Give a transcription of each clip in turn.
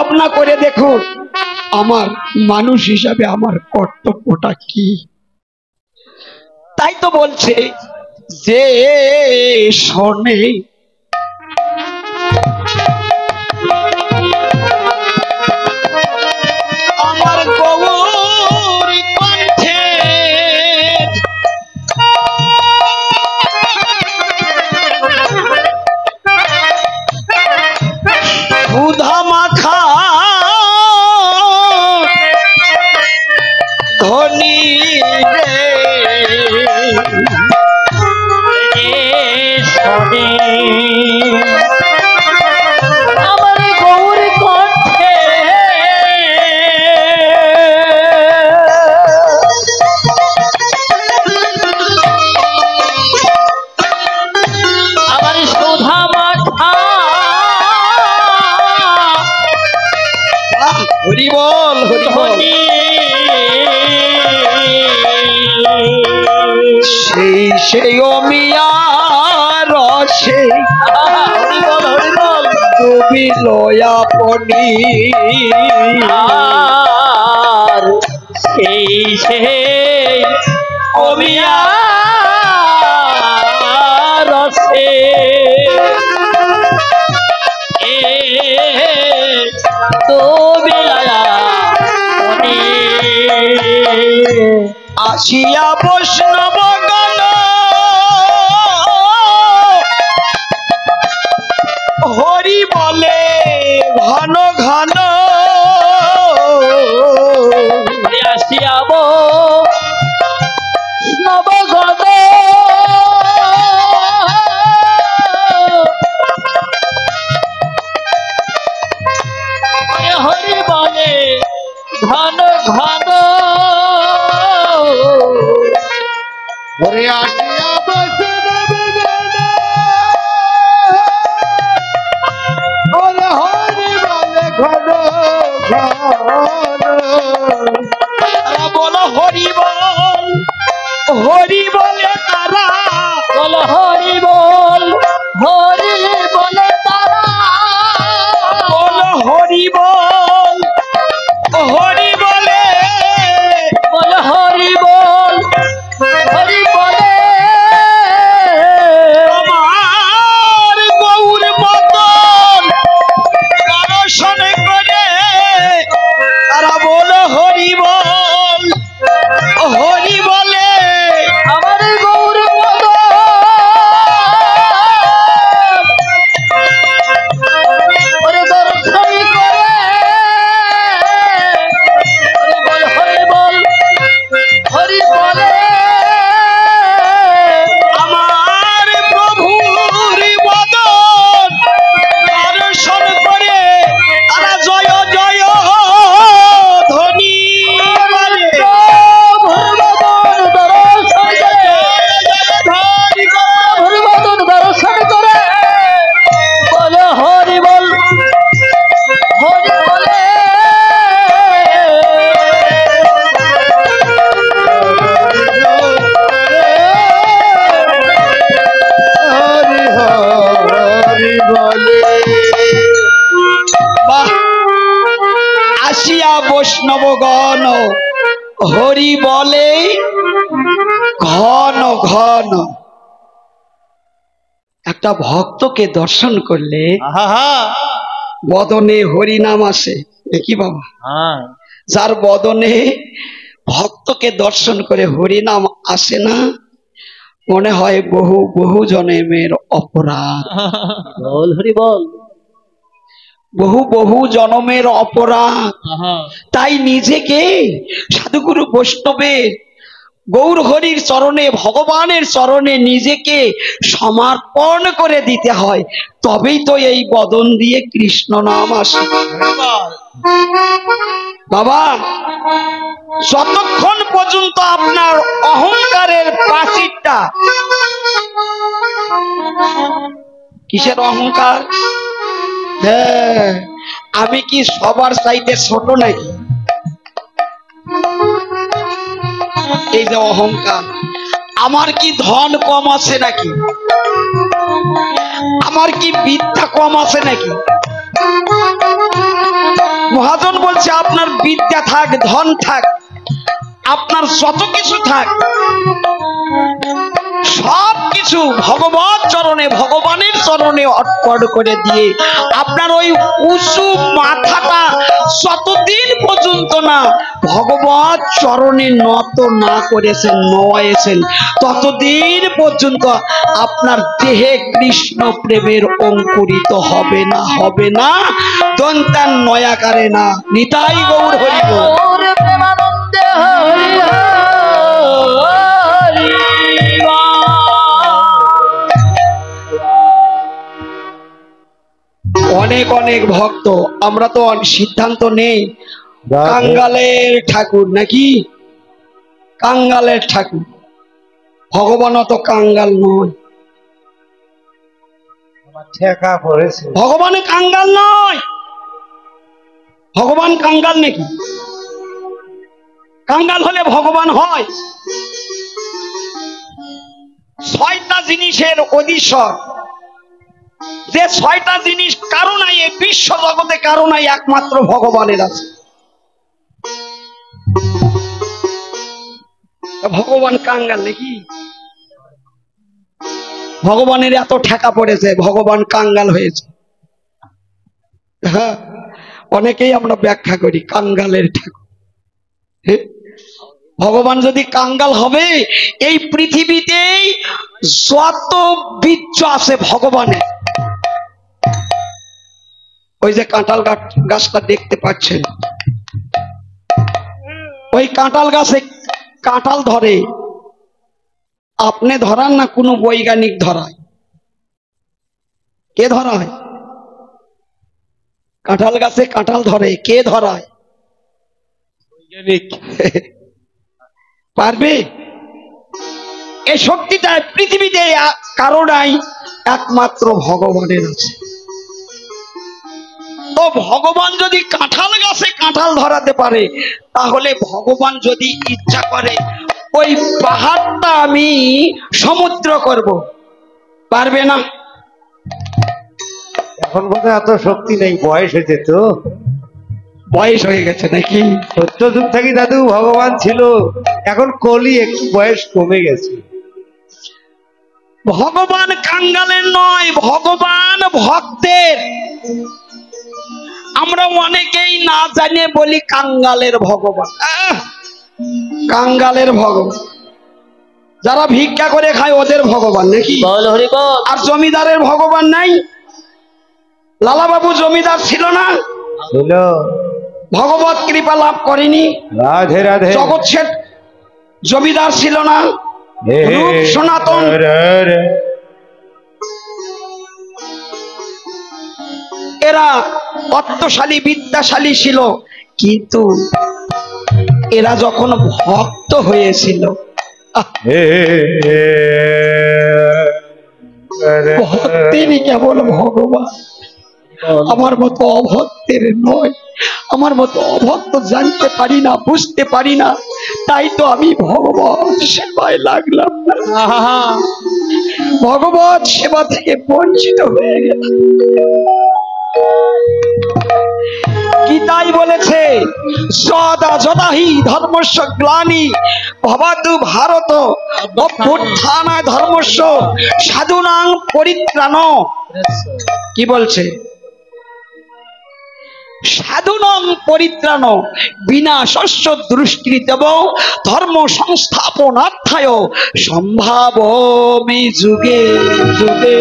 ভাবনা করে দেখুন আমার মানুষ হিসাবে আমার কর্তব্যটা কি। তাই তো বলছে যে শোনে আমার গৌর কণ্ঠে সুধা মাখা ধনী রে শোনে আমার গৌর কণ্ঠে আমার সুধা মাখা হরি বল হরি বল সেই সেই অমিয়া রসে তুমি লয়া পনি আর সেই সেই অমিয়া রসে তুমি লয়া পনি আসিয়া বৈষ্ণব গণ হরি বলে ঘন ঘন আসিয়া বৈষ্ণব গণ হরি বলে ঘন ঘন হরে আসিয়া বৈষ্ণব হরি বলে ঘন ঘন বলো হরি বল হরি বলে তারা বলো হরি বল হরি বলে তারা বলো হরি বল হরি বলে বলো হরি বল হরি বলে আমার গৌর বদন দর্শন করে তারা বলো হরি বল হরি বলে আমার গৌর বদন দর্শন করে হরি বল হরি বলে আমার প্রভুর বদন দর্শন করে তারা জয় জয় ধ্বনি বলে প্রভুর বদন দর্শন করে প্রভুর বদন দর্শন করে বলে হরি বল হরি বলে আসিয়া বৈষ্ণবগণ হরি বলে ঘন ঘন। একটা ভক্তকে দর্শন করলে বদনে হরি নাম আসে দেখি বাবা। যার বদনে ভক্তকে দর্শন করে হরি নাম আসে না মনে হয় বহু বহু জন্মের অপরাধ। বল হরি বল বহু বহু জন্মের অপরাধ। তাই নিজেকে সাধুগুরু বৈষ্ণবের গৌর হরির চরণে ভগবানের চরণে নিজেকে সমর্পণ করে দিতে হয়, তবেই তো এই বদন দিয়ে কৃষ্ণ নাম আসে। বাবা যতক্ষণ পর্যন্ত আপনার অহংকারের প্রাচীরটা, কিসের অহংকার? হ্যাঁ, আমি কি সবার চাইতে ছোট নাকি? এই যে অহংকার, আমার কি ধন কম আছে নাকি? আমার কি বিদ্যা কম আছে নাকি? মহাজন বলছে আপনার বিদ্যা থাক, ধন থাক, আপনার যত কিছু থাক, সব কিছু ভগবত চরণে, ভগবানের চরণে অর্পণ করে দিয়ে আপনার ওই উঁচু মাথাটা যতদিন পর্যন্ত না ভগবত চরণে নত না করেছেন, নোয়াইছেন, ততদিন পর্যন্ত আপনার দেহে কৃষ্ণ প্রেমের অঙ্কুরিত হবে না, হবে না, দন্তান নয়াকারে না। নিতাই গৌর হরি বল। অনেক অনেক ভক্ত, আমরা তো সিদ্ধান্ত নেই কাঙ্গালের ঠাকুর নাকি, কাঙ্গালের ঠাকুর। ভগবান অত কাঙ্গাল নয়, ভগবান কাঙ্গাল নয়। ভগবান কাঙ্গাল নাকি? কাঙ্গাল হলে ভগবান হয়? ছয়টা জিনিসের অধীশ্বর, যে ছয়টা জিনিস কারো নাই, এই বিশ্ব জগতে কারো নাই, একমাত্র ভগবানের আছে। ভগবান কাঙ্গাল নাকি? ভগবানের এত ঠেকা পড়েছে, ভগবান কাঙ্গাল হয়েছে। হ্যাঁ, অনেকেই আমরা ব্যাখ্যা করি কাঙ্গালের ঠাকুর। ভগবান যদি কাঙ্গাল হবে, এই পৃথিবীতেই যত বীর্য আছে ভগবানের, ওই যে কাঁঠাল গাছটা দেখতে পাচ্ছেন, ওই কাঁঠাল গাছে কাঁঠাল ধরে, আপনি ধরান না কোনো বৈজ্ঞানিক ধরায়? কে ধরায়? কাঁঠাল গাছে কাঁঠাল ধরে কে ধরায়? বৈজ্ঞানিক। পারবে? এই শক্তিটা পৃথিবীতে কারো নাই, একমাত্র ভগবানের আছে। তো ভগবান যদি কাঁঠাল গাছে কাঁঠাল ধরাতে পারে, তাহলে ভগবান যদি ইচ্ছা করে ওই পাহাড়টা আমি সমুদ্র করব, পারবে না? এখন বোধহয় এত শক্তি নেই, বয়স হয়েছে তো। বয়স হয়ে গেছে নাকি? সত্য যুগ থাকি দাদু ভগবান ছিল, এখন কলি একটু বয়স কমে গেছে। ভগবান কাঙ্গালের নয়, ভগবান ভক্তের। আমরা অনেকেই না জানিয়ে বলি কাঙ্গালের ভগবান। কাঙ্গালের ভগবান যারা ভিক্ষা করে খায় ওদের ভগবান নাকি? আর জমিদারের ভগবান নাই? লালাবাবু জমিদার ছিল না? ভগবত কৃপা লাভ করেনি? রাধে রাধে। জগৎ শেঠ জমিদার ছিল না? রূপ সনাতন এরা অর্থশালী বিদ্যাশালী ছিল, কিন্তু এরা যখন ভক্ত হয়েছিল, ভক্তেরই কেবল ভগবান, আমার মতো অভক্তের নয়। আমার মতো অভক্ত জানতে পারি না, বুঝতে পারি না, তাই তো আমি ভগবত সেবায় লাগলাম না, ভগবত সেবা থেকে বঞ্চিত হয়ে গেলাম। গীতাই বলেছে সদা যদাহি ধর্মস্য গ্লানি ভবাতু ভারত অভ্যুত্থানায় ধর্মস্য সাধুনাং পরিত্রাণ। কি বলছে? সাধুনাং পরিত্রাণ বিনাশস্য দৃষ্টিতব ধর্ম সংস্থাপনার্থায় সম্ভাবমি যুগে যুগে।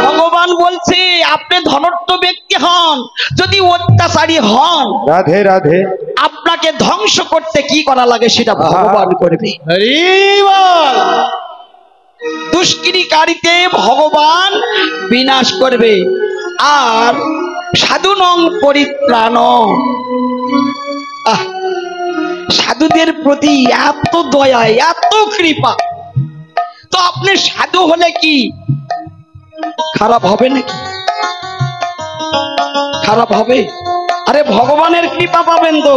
ভগবান বলছে আপনি ধনাঢ্য ব্যক্তি হন, যদি অত্যাচারী হন, রাধে রাধে, আপনাকে ধ্বংস করতে কি করা লাগে সেটা ভগবান করবে। হরি বল। দুষ্কৃতিকারীতে ভগবান বিনাশ করবে। আর সাধুনং পরিত্রাণ, সাধুদের প্রতি এত দয়া, এত কৃপা, তো আপনি সাধু হলে কি খারাপ হবে নাকি? খারাপ হবে? আরে ভগবানের কৃপা পাবেন তো।